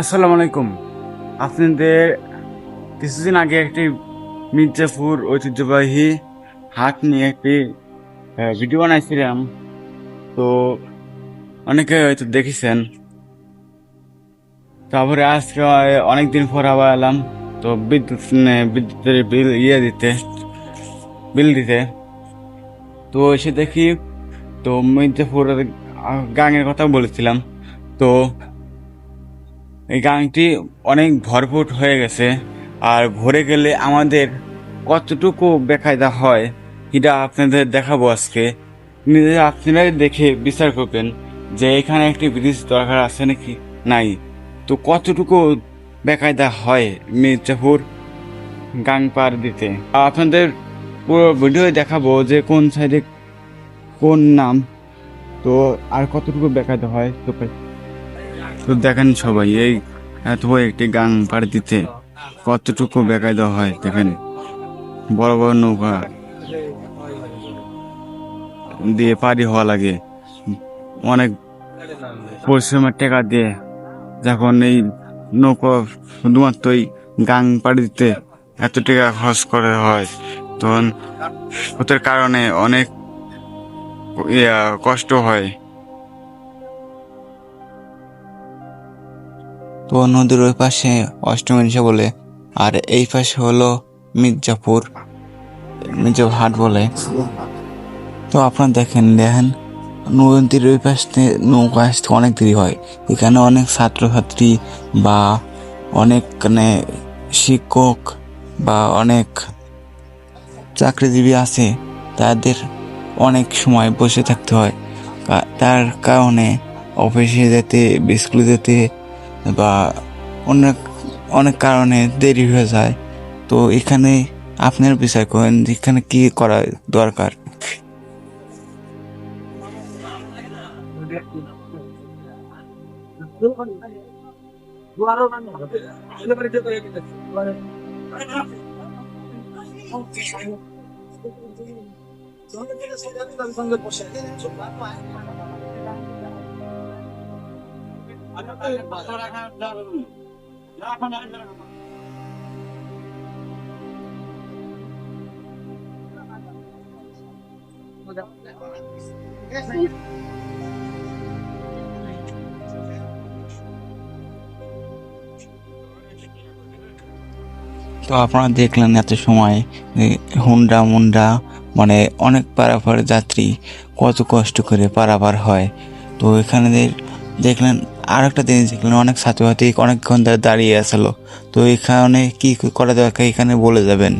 আসসালামু আলাইকুম। আপনাদের কিছুদিন আগে একটি মির্জাপুর ঐতিহ্যবাহী হাট নিয়ে একটি ভিডিও বানাইছিলাম। তো অনেকে হয়তো দেখেছেন। তারপরে আজকে অনেকদিন পর আবার এলাম। তো বিদ্যুতের বিল দিতে। তো এসে দেখি, তো মির্জাপুরের গাঙের কথা বলেছিলাম। তো এই গাংটি অনেক ভরপুর হয়ে গেছে। আর ভরে গেলে আমাদের কতটুকু বেকায়দা হয় এটা আপনাদের দেখাবো আজকে। নিজে আপনারাই দেখে বিচার করবেন যে এখানে একটি ব্রিজ দরকার আছে নাকি নাই। তো কতটুকু বেকায়দা হয় মির্জাপুর গাং পার দিতে। আপনাদের পুরো ভিডিও দেখাবো যে কোন সাইডে কোন নাম, তো আর কতটুকু বেকায়দা হয়। তো দেখেন সবাই, এই এত বড় একটি গাং পাড়ি দিতে কতটুকু বেকায়দা হয় দেখেন। বড় বড় নৌকা দিয়ে পাড়ি হওয়া লাগে, অনেক পরিশ্রমের টাকা দিয়ে। যখন এই নৌকা শুধুমাত্র এই গাং পাড়ি দিতে এত টাকা খরচ করে হয়, তখন ওদের কারণে অনেক কষ্ট হয়। তো নদীর ওই পাশে অষ্টমীনিশা বলে, আর এই পাশে হলো মির্জাপুর হাট বলে। তো আপনারা দেখেন নদীর ওই পাশ থেকে নৌকা আসতে অনেক দেরি হয়। এখানে অনেক ছাত্রছাত্রী বা অনেক শিক্ষক বা অনেক চাকরিজীবী আছে, তাদের অনেক সময় বসে থাকতে হয়। তার কারণে অফিসে যেতে, স্কুলে যেতে বা অনেক অনেক কারণে দেরি হয়ে যায়। তো এখানে আপনার বিচার করেন এখানে কি করা দরকার। তো আপনারা দেখলেন এত সময় হুন্ডা মুন্ডা মানে অনেক পারাপার যাত্রী কত কষ্ট করে পারাপার হয়। তো এখানে দেখলেন আর একটা জিনিস দেখলেন, অনেক ছাত্রছাত্রী অনেকক্ষণ ধরে দাঁড়িয়ে আসলো। তো এখানে কি করা দরকার এখানে বলে যাবেন।